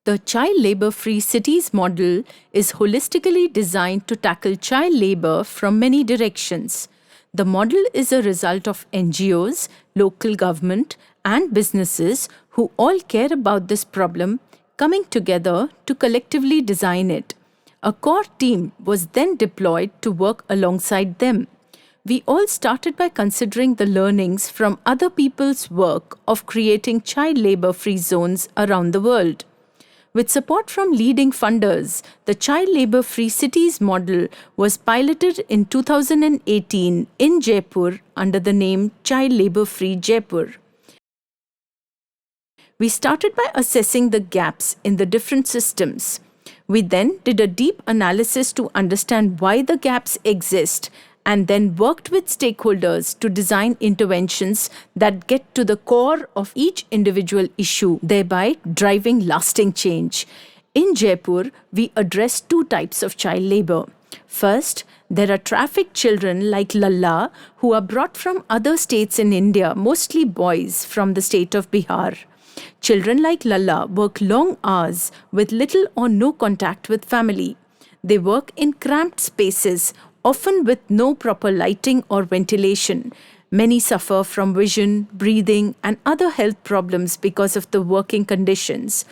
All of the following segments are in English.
The child labor-free cities model is holistically designed to tackle child labor from many directions. The model is a result of NGOs, local government, and businesses who all care about this problem coming together to collectively design it. A core team was then deployed to work alongside them. We all started by considering the learnings from other people's work of creating child labor-free zones around the world. With support from leading funders, the Child Labour-Free Cities model was piloted in 2018 in Jaipur under the name Child Labour-Free Jaipur. We started by assessing the gaps in the different systems. We then did a deep analysis to understand why the gaps exist and then worked with stakeholders to design interventions that get to the core of each individual issue, thereby driving lasting change. In Jaipur, we address two types of child labor. First, there are trafficked children like Lalla who are brought from other states in India, mostly boys from the state of Bihar. Children like Lalla work long hours with little or no contact with family. They work in cramped spaces, often with no proper lighting or ventilation. Many suffer from vision, breathing, and other health problems because of the working conditions.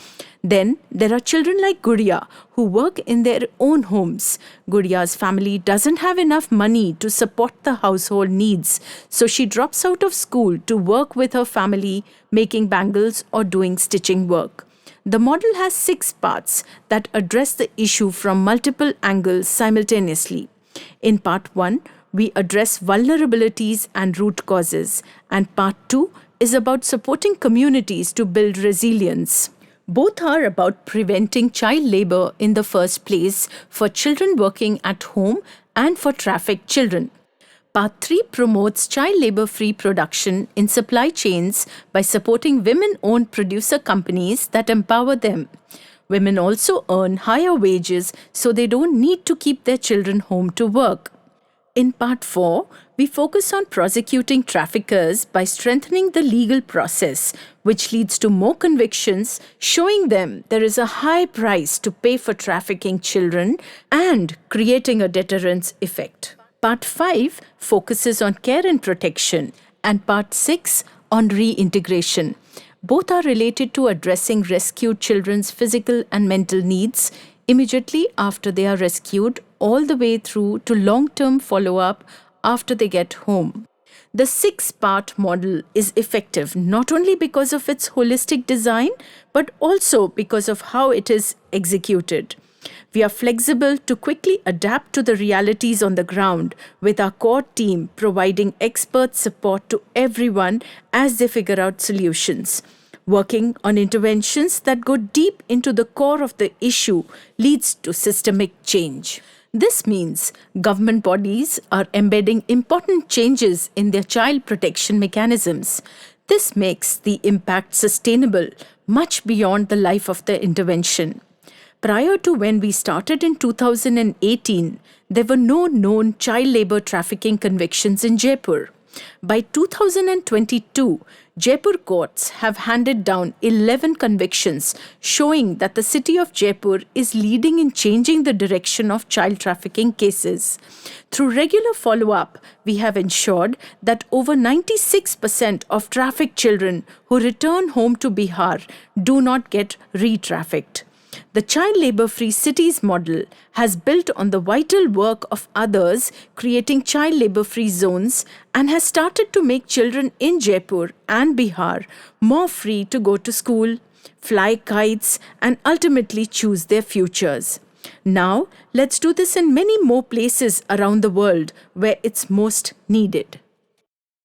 Then there are children like Gudiya who work in their own homes. Gudiya's family doesn't have enough money to support the household needs, so she drops out of school to work with her family, making bangles or doing stitching work. The model has 6 parts that address the issue from multiple angles simultaneously. In part 1, we address vulnerabilities and root causes, and part 2 is about supporting communities to build resilience. Both are about preventing child labor in the first place for children working at home and for trafficked children. Part 3 promotes child labor-free production in supply chains by supporting women-owned producer companies that empower them. Women also earn higher wages so they don't need to keep their children home to work. In part 4, we focus on prosecuting traffickers by strengthening the legal process, which leads to more convictions, showing them there is a high price to pay for trafficking children and creating a deterrence effect. Part 5 focuses on care and protection, and Part 6 on reintegration. Both are related to addressing rescued children's physical and mental needs immediately after they are rescued, all the way through to long-term follow-up after they get home. The 6-part model is effective not only because of its holistic design, but also because of how it is executed. We are flexible to quickly adapt to the realities on the ground, with our core team providing expert support to everyone as they figure out solutions. Working on interventions that go deep into the core of the issue leads to systemic change. This means government bodies are embedding important changes in their child protection mechanisms. This makes the impact sustainable much beyond the life of the intervention. Prior to when we started in 2018, there were no known child labor trafficking convictions in Jaipur. By 2022, Jaipur courts have handed down 11 convictions, showing that the city of Jaipur is leading in changing the direction of child trafficking cases. Through regular follow-up, we have ensured that over 96% of trafficked children who return home to Bihar do not get re-trafficked. The Child Labour-Free Cities model has built on the vital work of others creating child labour-free zones and has started to make children in Jaipur and Bihar more free to go to school, fly kites, and ultimately choose their futures. Now, let's do this in many more places around the world where it's most needed.